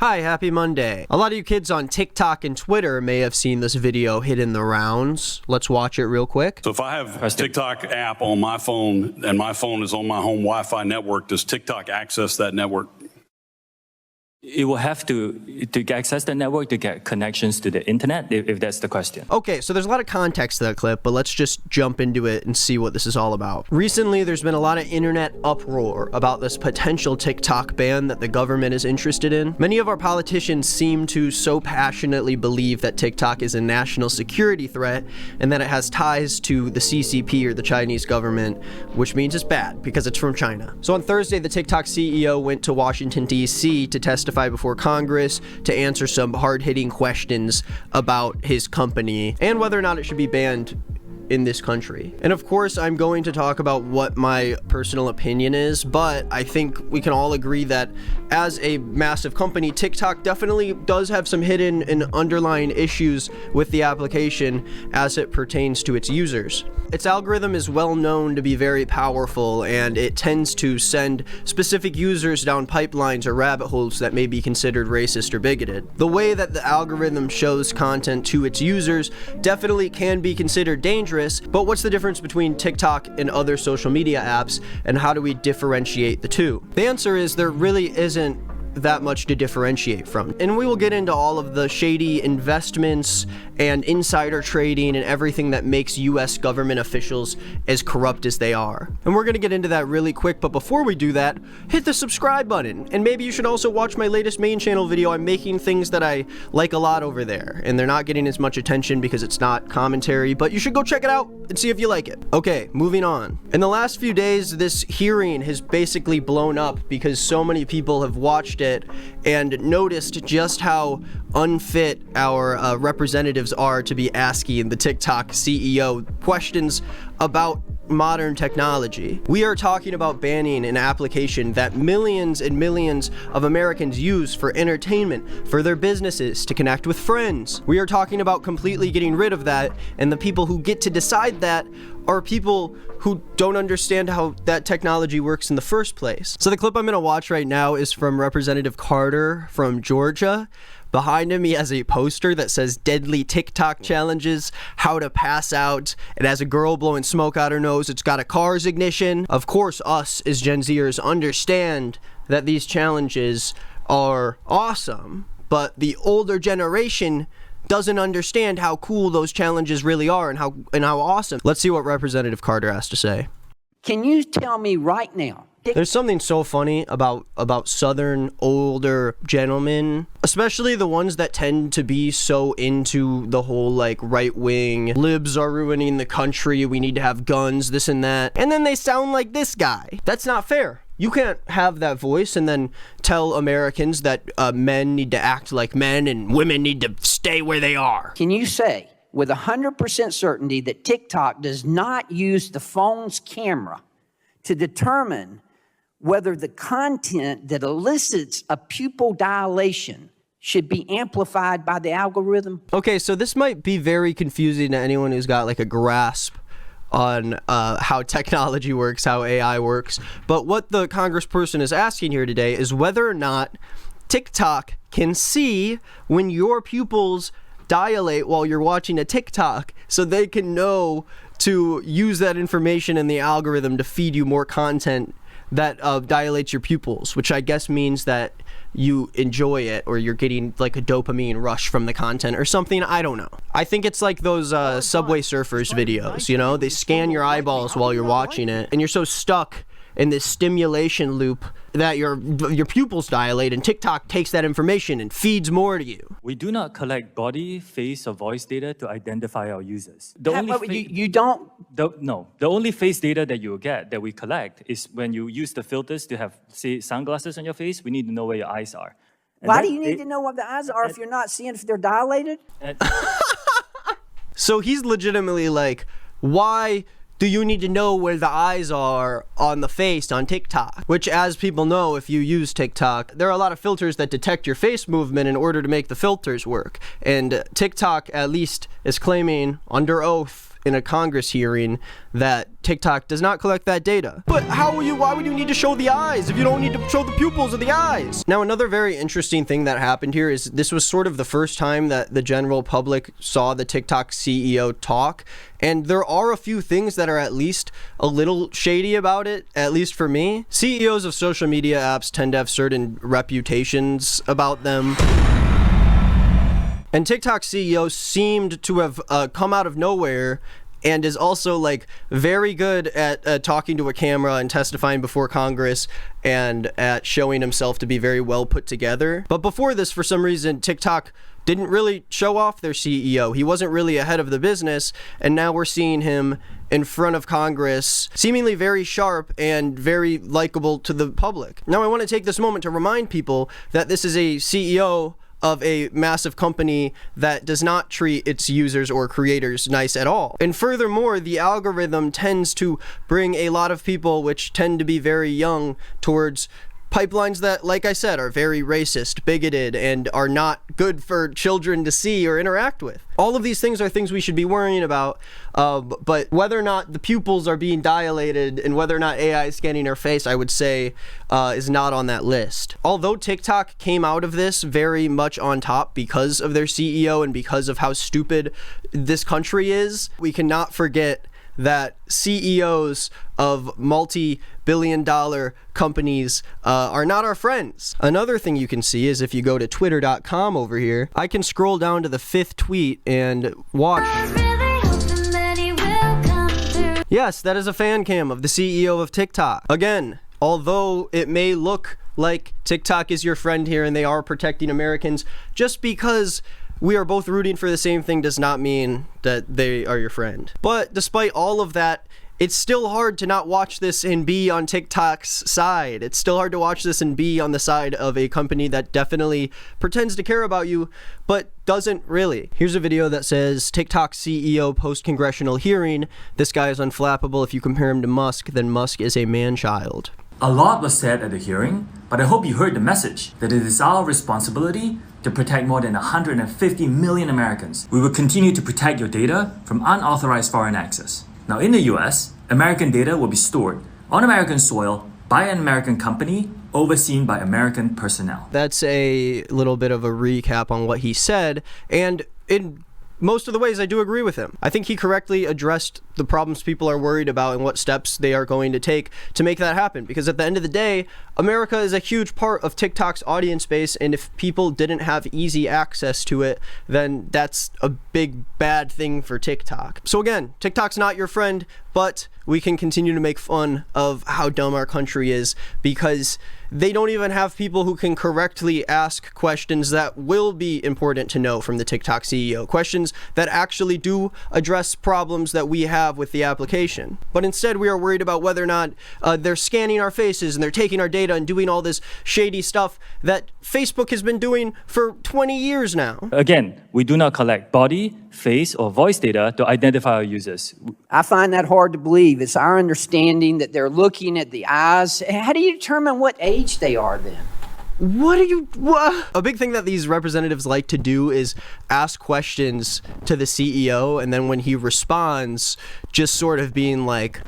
Hi, happy Monday. A lot of you kids on TikTok and Twitter may have seen this video hitting the rounds. Let's watch it real quick. So if I have a TikTok app on my phone and my phone is on my home Wi-Fi network, does TikTok access that network? It will have to access the network to get connections to the internet, if that's the question. Okay, so there's a lot of context to that clip, but let's just jump into it and see what this is all about. Recently, there's been a lot of internet uproar about this potential TikTok ban that the government is interested in. Many of our politicians seem to so passionately believe that TikTok is a national security threat and that it has ties to the CCP or the Chinese government, which means it's bad because it's from China. So on Thursday, the TikTok CEO went to Washington, D.C. to testify before Congress to answer some hard-hitting questions about his company and whether or not it should be banned in this country. And of course, I'm going to talk about what my personal opinion is, but I think we can all agree that as a massive company, TikTok definitely does have some hidden and underlying issues with the application as it pertains to its users. Its algorithm is well known to be very powerful, and it tends to send specific users down pipelines or rabbit holes that may be considered racist or bigoted. The way that the algorithm shows content to its users definitely can be considered dangerous, but what's the difference between TikTok and other social media apps, and how do we differentiate the two? The answer is there really isn't that much to differentiate from. And we will get into all of the shady investments and insider trading and everything that makes US government officials as corrupt as they are. And we're gonna get into that really quick, but before we do that, hit the subscribe button. And maybe you should also watch my latest main channel video. I'm making things that I like a lot over there, and they're not getting as much attention because it's not commentary, but you should go check it out and see if you like it. Okay, moving on. In the last few days, this hearing has basically blown up because so many people have watched it and noticed just how unfit our representatives are to be asking the TikTok CEO questions about modern technology. We are talking about banning an application that millions and millions of Americans use for entertainment, for their businesses, to connect with friends. We are talking about completely getting rid of that, and the people who get to decide that are people who don't understand how that technology works in the first place. So the clip I'm gonna watch right now is from Representative Carter from Georgia. Behind him, he has a poster that says deadly TikTok challenges, how to pass out. It has a girl blowing smoke out her nose. It's got a car's ignition. Of course, us as Gen Zers understand that these challenges are awesome, but the older generation doesn't understand how cool those challenges really are and how awesome. Let's see what Representative Carter has to say. Can you tell me right now? There's something so funny about Southern older gentlemen, especially the ones that tend to be so into the whole like right-wing, libs are ruining the country, we need to have guns, this and that. And then they sound like this guy. That's not fair. You can't have that voice and then tell Americans that men need to act like men and women need to stay where they are. Can you say with 100% certainty that TikTok does not use the phone's camera to determine whether the content that elicits a pupil dilation should be amplified by the algorithm? Okay, so this might be very confusing to anyone who's got like a grasp on how technology works, how AI works. But what the congressperson is asking here today is whether or not TikTok can see when your pupils dilate while you're watching a TikTok, so they can know to use that information in the algorithm to feed you more content that dilates your pupils, which I guess means that you enjoy it or you're getting like a dopamine rush from the content or something. I don't know. I think it's like those Subway Surfers videos, you know? They scan your eyeballs while you're watching it, and you're so stuck in this stimulation loop that your pupils dilate, and TikTok takes that information and feeds more to you. We do not collect body, face, or voice data to identify our users. You don't? No. The only face data that you will get, that we collect, is when you use the filters to have, say, sunglasses on your face. We need to know where your eyes are. And why do you need to know what the eyes are if you're not seeing if they're dilated? So he's legitimately like, why do you need to know where the eyes are on the face on TikTok? Which, as people know, if you use TikTok, there are a lot of filters that detect your face movement in order to make the filters work. And TikTok, at least, is claiming under oath in a Congress hearing that TikTok does not collect that data. But why would you need to show the eyes if you don't need to show the pupils or the eyes? Now, another very interesting thing that happened here is this was sort of the first time that the general public saw the TikTok CEO talk. And there are a few things that are at least a little shady about it, at least for me. CEOs of social media apps tend to have certain reputations about them. And TikTok CEO seemed to have come out of nowhere and is also like very good at talking to a camera and testifying before Congress and at showing himself to be very well put together. But before this, for some reason, TikTok didn't really show off their CEO. He wasn't really ahead of the business, and now we're seeing him in front of Congress, seemingly very sharp and very likable to the public. Now, I want to take this moment to remind people that this is a CEO of a massive company that does not treat its users or creators nice at all. And furthermore, the algorithm tends to bring a lot of people, which tend to be very young, towards pipelines that, like I said, are very racist, bigoted, and are not good for children to see or interact with. All of these things are things we should be worrying about, but whether or not the pupils are being dilated and whether or not AI is scanning our face, I would say, is not on that list. Although TikTok came out of this very much on top because of their CEO and because of how stupid this country is, we cannot forget that CEOs of multi-billion-dollar companies are not our friends. Another thing you can see is if you go to twitter.com over here, I can scroll down to the 5th tweet and watch. Yes, that is a fan cam of the CEO of TikTok. Again, although it may look like TikTok is your friend here and they are protecting Americans, just because we are both rooting for the same thing does not mean that they are your friend. But despite all of that, it's still hard to not watch this and be on TikTok's side. It's still hard to watch this and be on the side of a company that definitely pretends to care about you, but doesn't really. Here's a video that says, TikTok CEO post-congressional hearing. This guy is unflappable. If you compare him to Musk, then Musk is a man-child. A lot was said at the hearing, but I hope you heard the message that it is our responsibility to protect more than 150 million Americans. We will continue to protect your data from unauthorized foreign access. Now, in the US, American data will be stored on American soil by an American company overseen by American personnel. That's a little bit of a recap on what he said, and in most of the ways I do agree with him. I think he correctly addressed the problems people are worried about and what steps they are going to take to make that happen. Because at the end of the day, America is a huge part of TikTok's audience base, and if people didn't have easy access to it, then that's a big bad thing for TikTok. So again, TikTok's not your friend, but we can continue to make fun of how dumb our country is because they don't even have people who can correctly ask questions that will be important to know from the TikTok CEO. Questions that actually do address problems that we have with the application. But instead, we are worried about whether or not they're scanning our faces and they're taking our data and doing all this shady stuff that Facebook has been doing for 20 years now. Again, we do not collect body, face, or voice data to identify our users. I find that hard to believe. It's our understanding that they're looking at the eyes. How do you determine what age they are then? What? A big thing that these representatives like to do is ask questions to the CEO, and then when he responds, just sort of being like,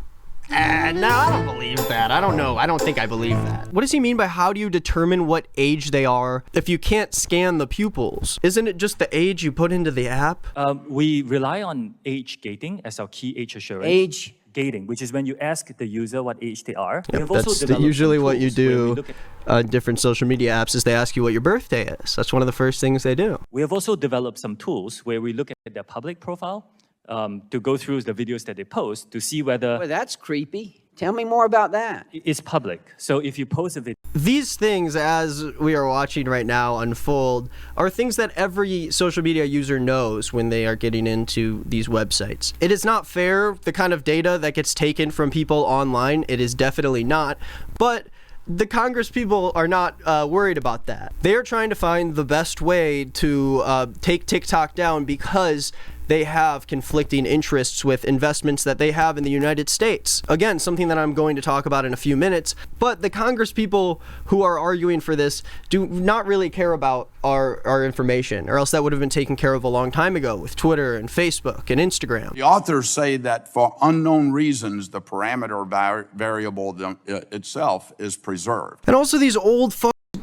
no, I don't believe that. I don't know. I don't think I believe that. What does he mean by how do you determine what age they are if you can't scan the pupils? Isn't it just the age you put into the app? We rely on age gating as our key age assurance. Age gating, which is when you ask the user what age they are. Yep, that's usually what you do on different social media apps is they ask you what your birthday is. That's one of the first things they do. We have also developed some tools where we look at their public profile to go through the videos that they post to see whether... Well, that's creepy. Tell me more about that. It's public. So if you post a video... These things, as we are watching right now unfold, are things that every social media user knows when they are getting into these websites. It is not fair, the kind of data that gets taken from people online. It is definitely not. But the Congress people are not worried about that. They are trying to find the best way to take TikTok down because they have conflicting interests with investments that they have in the United States. Again, something that I'm going to talk about in a few minutes, but the Congress people who are arguing for this do not really care about our information, or else that would have been taken care of a long time ago with Twitter and Facebook and Instagram. The authors say that for unknown reasons, the parameter variable itself is preserved. And also, these old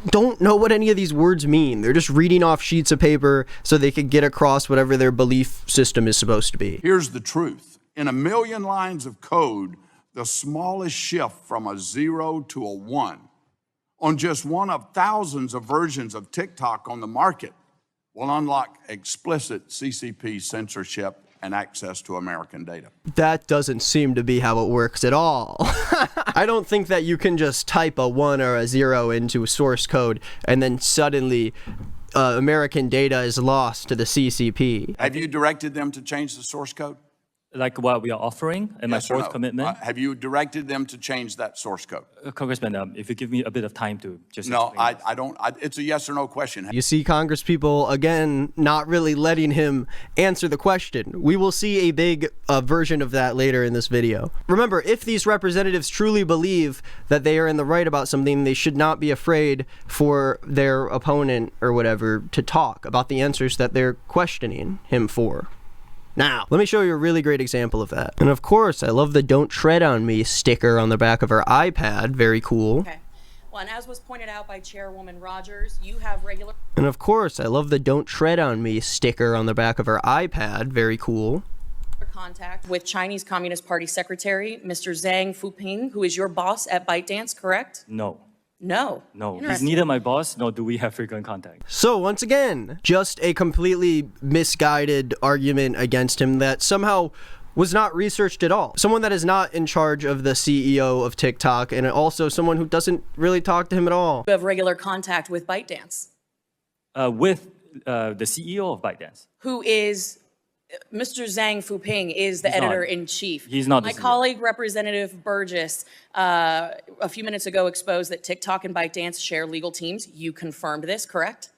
don't know what any of these words mean. They're just reading off sheets of paper so they could get across whatever their belief system is supposed to be. Here's the truth. In a million lines of code, the smallest shift from a 0 to a 1 on just one of thousands of versions of TikTok on the market will unlock explicit CCP censorship and access to American data. That doesn't seem to be how it works at all. I don't think that you can just type a 1 or a 0 into source code and then suddenly American data is lost to the CCP. Have you directed them to change the source code? Like what we are offering and Yes my or fourth no? commitment. Have you directed them to change that source code? Congressman, if you give me a bit of time to just No, explain this. I don't. It's a yes or no question. You see Congress people, again, not really letting him answer the question. We will see a big version of that later in this video. Remember, if these representatives truly believe that they are in the right about something, they should not be afraid for their opponent or whatever to talk about the answers that they're questioning him for. Now, let me show you a really great example of that. And of course, I love the "Don't Tread on Me" sticker on the back of her iPad. Very cool. Okay. Well, and as was pointed out by Chairwoman Rogers, you have regular And of course, I love the "Don't Tread on Me" sticker on the back of her iPad. Very cool. contact with Chinese Communist Party Secretary, Mr. Zhang Fuping, who is your boss at ByteDance, correct? No. No. No, he's Interesting. neither my boss, nor do we have frequent contact. So once again, just a completely misguided argument against him that somehow was not researched at all. Someone that is not in charge of the CEO of TikTok, and also someone who doesn't really talk to him at all. You have regular contact with ByteDance, With the CEO of ByteDance. who is Mr. Zhang Fuping is the He's not. editor-in-chief. He's not the My CEO. colleague, Representative Burgess, a few minutes ago exposed that TikTok and ByteDance share legal teams. You confirmed this, correct?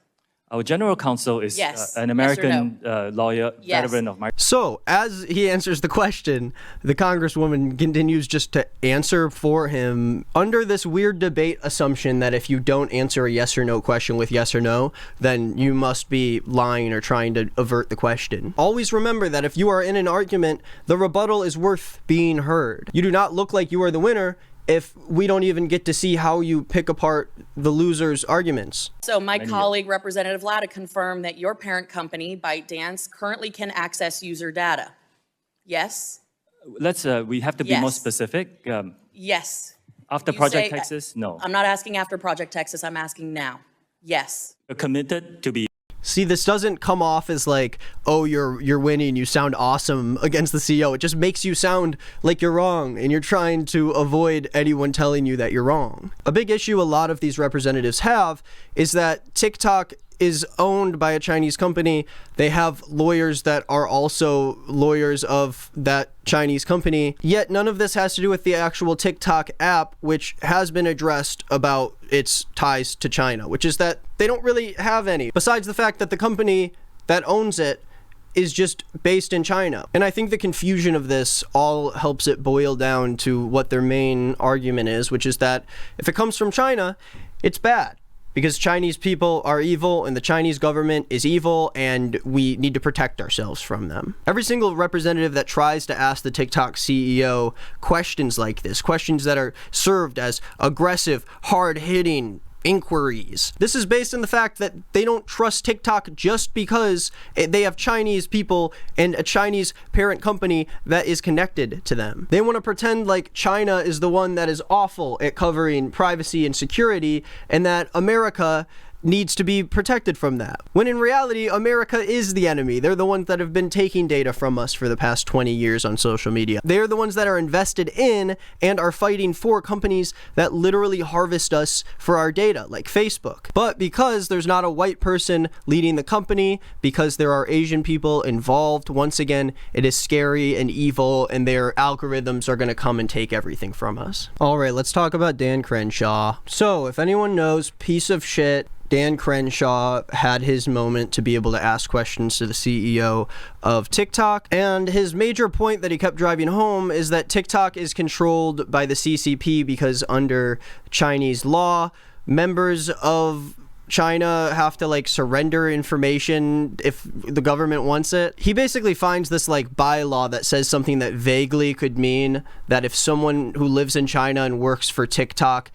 Our general counsel is Yes. an Yes or American lawyer, Yes. veteran of my. So, as he answers the question, the Congresswoman continues just to answer for him under this weird debate assumption that if you don't answer a yes or no question with yes or no, then you must be lying or trying to avert the question. Always remember that if you are in an argument, the rebuttal is worth being heard. You do not look like you are the winner if we don't even get to see how you pick apart the loser's arguments. So my colleague, Representative Latta, confirmed that your parent company, ByteDance, currently can access user data. Yes? Let's, we have to be more Yes. specific. Yes. After You Project say- Texas, no. I'm not asking after Project Texas, I'm asking now. Yes. We're committed to be. See, this doesn't come off as like, oh, you're winning, you sound awesome against the CEO. It just makes you sound like you're wrong, and you're trying to avoid anyone telling you that you're wrong. A big issue a lot of these representatives have is that TikTok is owned by a Chinese company. They have lawyers that are also lawyers of that Chinese company. Yet none of this has to do with the actual TikTok app, which has been addressed about its ties to China, which is that they don't really have any, besides the fact that the company that owns it is just based in China. And I think the confusion of this all helps it boil down to what their main argument is, which is that if it comes from China, it's bad. Because Chinese people are evil and the Chinese government is evil and we need to protect ourselves from them. Every single representative that tries to ask the TikTok CEO questions like this, questions that are served as aggressive, hard-hitting inquiries. This is based on the fact that they don't trust TikTok just because they have Chinese people and a Chinese parent company that is connected to them. They want to pretend like China is the one that is awful at covering privacy and security, and that America needs to be protected from that. When in reality, America is the enemy. They're the ones that have been taking data from us for the past 20 years on social media. They're the ones that are invested in and are fighting for companies that literally harvest us for our data, like Facebook. But because there's not a white person leading the company, because there are Asian people involved, once again, it is scary and evil, and their algorithms are going to come and take everything from us. All right, let's talk about Dan Crenshaw. So, if anyone knows, piece of shit, Dan Crenshaw had his moment to be able to ask questions to the CEO of TikTok, and his major point that he kept driving home is that TikTok is controlled by the CCP because under Chinese law, members of China have to like surrender information if the government wants it. He basically finds this like bylaw that says something that vaguely could mean that if someone who lives in China and works for TikTok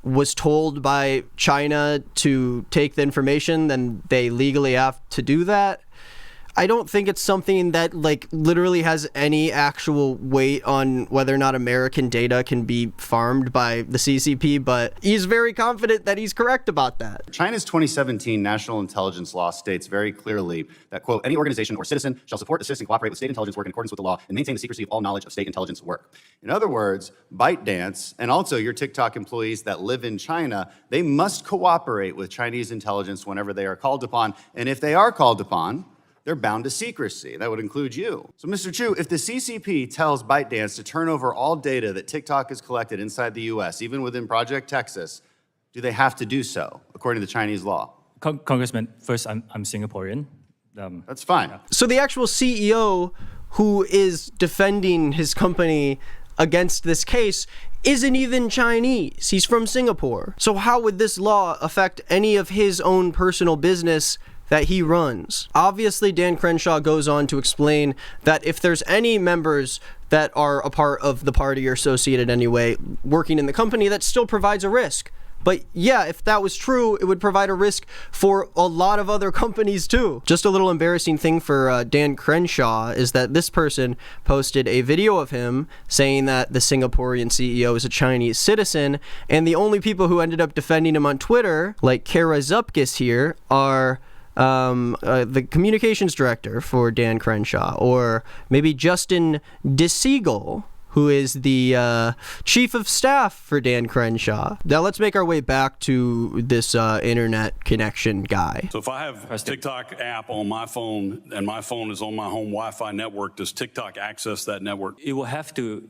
was told by China to take the information, then they legally have to do that. I don't think it's something that like literally has any actual weight on whether or not American data can be farmed by the CCP, but he's very confident that he's correct about that. China's 2017 national intelligence law states very clearly that, quote, any organization or citizen shall support, assist, and cooperate with state intelligence work in accordance with the law and maintain the secrecy of all knowledge of state intelligence work. In other words, ByteDance and also your TikTok employees that live in China, they must cooperate with Chinese intelligence whenever they are called upon. And if they are called upon, they're bound to secrecy. That would include you. So, Mr. Chu, if the CCP tells ByteDance to turn over all data that TikTok has collected inside the US, even within Project Texas, do they have to do so, according to Chinese law? Congressman, first, I'm Singaporean. That's fine. So the actual CEO who is defending his company against this case isn't even Chinese. He's from Singapore. So how would this law affect any of his own personal business that he runs? Obviously, Dan Crenshaw goes on to explain that if there's any members that are a part of the party or associated anyway working in the company, that still provides a risk. But yeah, if that was true, it would provide a risk for a lot of other companies too. Just a little embarrassing thing for Dan Crenshaw is that this person posted a video of him saying that the Singaporean CEO is a Chinese citizen, and the only people who ended up defending him on Twitter, like Kara Zupkis here, are the communications director for Dan Crenshaw, or maybe Justin DeSiegel, who is the chief of staff for Dan Crenshaw. Now let's make our way back to this internet connection guy. So if I have a TikTok app on my phone and my phone is on my home Wi-Fi network, does TikTok access that network? It will have to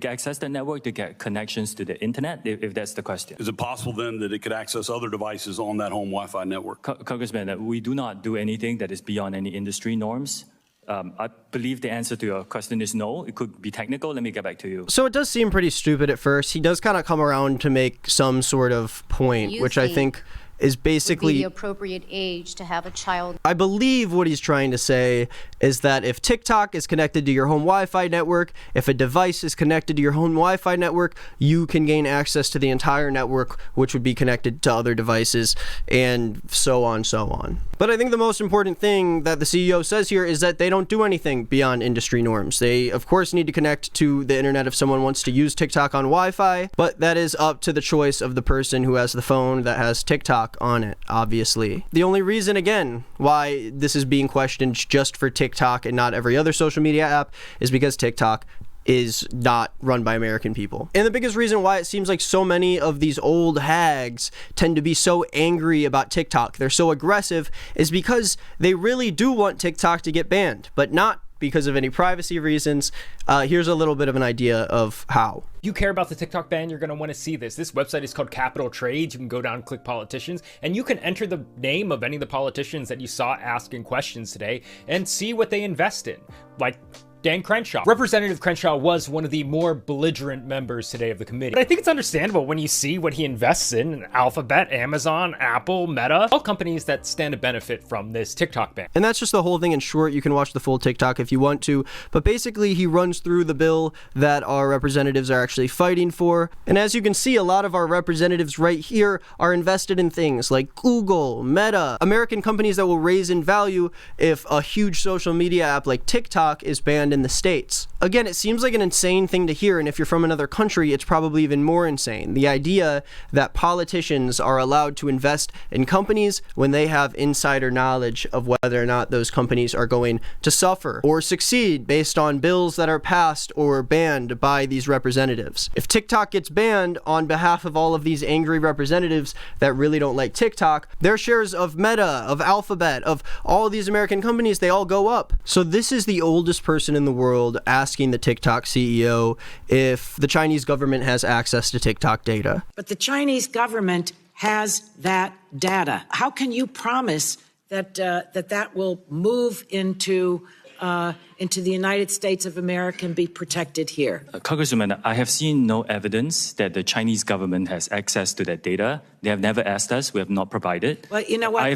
access the network to get connections to the internet, if that's the question. Is it possible then that it could access other devices on that home Wi-Fi network? Congressman, we do not do anything that is beyond any industry norms. I believe the answer to your question is no. It could be technical. Let me get back to you. So it does seem pretty stupid at first. He does kind of come around to make some sort of point, which I think is basically would be the appropriate age to have a child. I believe what he's trying to say is that if TikTok is connected to your home Wi-Fi network, if a device is connected to your home Wi-Fi network, you can gain access to the entire network, which would be connected to other devices, and so on, so on. But I think the most important thing that the CEO says here is that they don't do anything beyond industry norms. They, of course, need to connect to the internet if someone wants to use TikTok on Wi-Fi, but that is up to the choice of the person who has the phone that has TikTok on it, obviously. The only reason, again, why this is being questioned just for TikTok and not every other social media app is because TikTok is not run by American people. And the biggest reason why it seems like so many of these old hags tend to be so angry about TikTok, they're so aggressive, is because they really do want TikTok to get banned, but not because of any privacy reasons. Here's a little bit of an idea of how. You care about the TikTok ban, you're going to want to see this. This website is called Capital Trades. You can go down and click politicians, and you can enter the name of any of the politicians that you saw asking questions today and see what they invest in. Like Dan Crenshaw. Representative Crenshaw was one of the more belligerent members today of the committee. But I think it's understandable when you see what he invests in Alphabet, Amazon, Apple, Meta, all companies that stand to benefit from this TikTok ban. And that's just the whole thing in short. You can watch the full TikTok if you want to. But basically, he runs through the bill that our representatives are actually fighting for. And as you can see, a lot of our representatives right here are invested in things like Google, Meta, American companies that will raise in value if a huge social media app like TikTok is banned in the States. Again, it seems like an insane thing to hear, and if you're from another country, it's probably even more insane. The idea that politicians are allowed to invest in companies when they have insider knowledge of whether or not those companies are going to suffer or succeed based on bills that are passed or banned by these representatives. If TikTok gets banned on behalf of all of these angry representatives that really don't like TikTok, their shares of Meta, of Alphabet, of all these American companies, they all go up. So this is the oldest person in the world asking the TikTok CEO if the Chinese government has access to TikTok data. But the Chinese government has that data. How can you promise that that will move into the United States of America and be protected here? Congresswoman, I have seen no evidence that the Chinese government has access to that data. They have never asked us. We have not provided. Well, you know what? I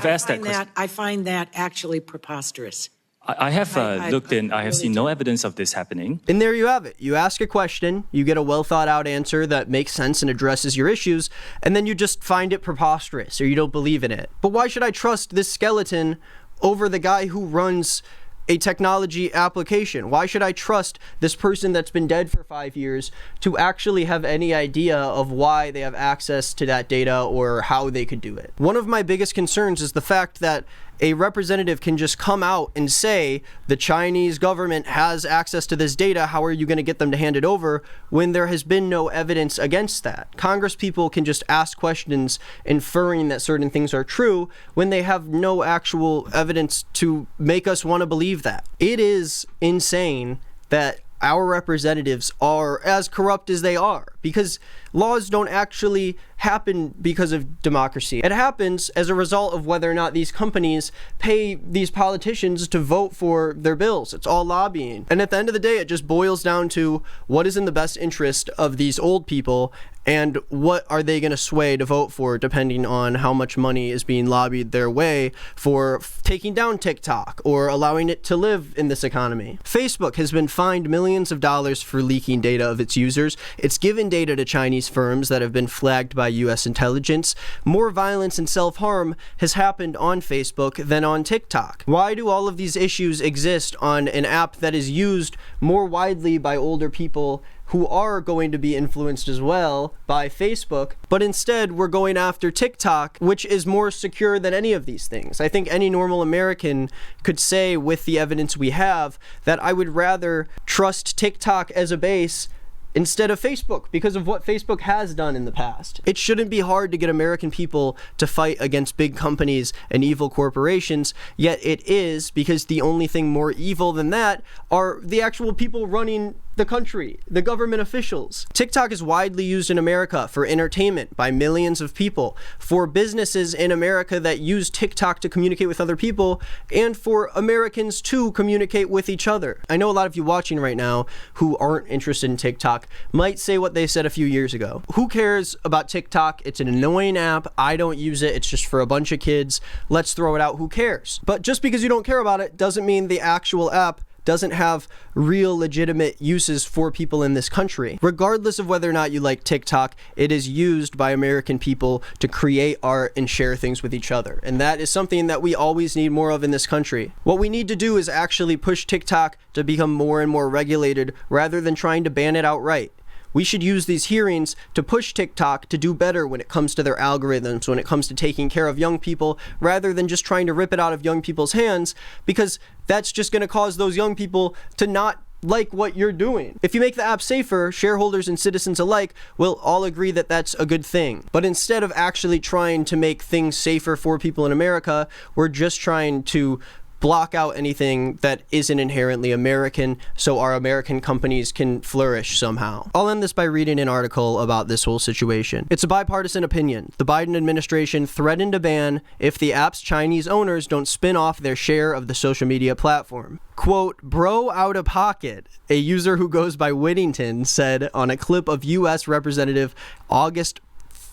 find that actually preposterous. I have looked in. I have seen no evidence of this happening. And there you have it. You ask a question, you get a well thought out answer that makes sense and addresses your issues, and then you just find it preposterous or you don't believe in it. But why should I trust this skeleton over the guy who runs a technology application? Why should I trust this person that's been dead for 5 years to actually have any idea of why they have access to that data or how they could do it? One of my biggest concerns is the fact that a representative can just come out and say the Chinese government has access to this data, how are you going to get them to hand it over, when there has been no evidence against that? Congress people can just ask questions inferring that certain things are true when they have no actual evidence to make us want to believe that. It is insane that our representatives are as corrupt as they are, because laws don't actually happen because of democracy. It happens as a result of whether or not these companies pay these politicians to vote for their bills. It's all lobbying. And at the end of the day, it just boils down to what is in the best interest of these old people and what are they going to sway to vote for depending on how much money is being lobbied their way for taking down TikTok or allowing it to live in this economy. Facebook has been fined millions of dollars for leaking data of its users. It's given data to Chinese firms that have been flagged by US intelligence. More violence and self-harm has happened on Facebook than on TikTok. Why do all of these issues exist on an app that is used more widely by older people who are going to be influenced as well by Facebook, but instead we're going after TikTok, which is more secure than any of these things? I think any normal American could say with the evidence we have that I would rather trust TikTok as a base instead of Facebook because of what Facebook has done in the past. It shouldn't be hard to get American people to fight against big companies and evil corporations, yet it is, because the only thing more evil than that are the actual people running the country, the government officials. TikTok is widely used in America for entertainment by millions of people, for businesses in America that use TikTok to communicate with other people, and for Americans to communicate with each other. I know a lot of you watching right now who aren't interested in TikTok might say what they said a few years ago. Who cares about TikTok? It's an annoying app. I don't use it. It's just for a bunch of kids. Let's throw it out. Who cares? But just because you don't care about it doesn't mean the actual app doesn't have real legitimate uses for people in this country. Regardless of whether or not you like TikTok, it is used by American people to create art and share things with each other. And that is something that we always need more of in this country. What we need to do is actually push TikTok to become more and more regulated rather than trying to ban it outright. We should use these hearings to push TikTok to do better when it comes to their algorithms, when it comes to taking care of young people, rather than just trying to rip it out of young people's hands, because that's just going to cause those young people to not like what you're doing. If you make the app safer, shareholders and citizens alike will all agree that that's a good thing. But instead of actually trying to make things safer for people in America, we're just trying to block out anything that isn't inherently American so our American companies can flourish somehow. I'll end this by reading an article about this whole situation. It's a bipartisan opinion. The Biden administration threatened to ban if the app's Chinese owners don't spin off their share of the social media platform. Quote, "Bro out of pocket," a user who goes by Whittington said on a clip of U.S. Representative August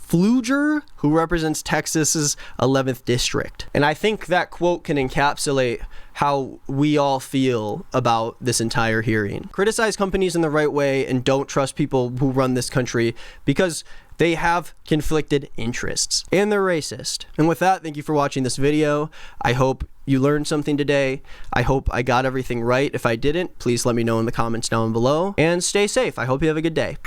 Pfluger, who represents Texas's 11th district. And I think that quote can encapsulate how we all feel about this entire hearing. Criticize companies in the right way and don't trust people who run this country because they have conflicted interests and they're racist. And with that, thank you for watching this video. I hope you learned something today. I hope I got everything right. If I didn't, please let me know in the comments down below and stay safe. I hope you have a good day.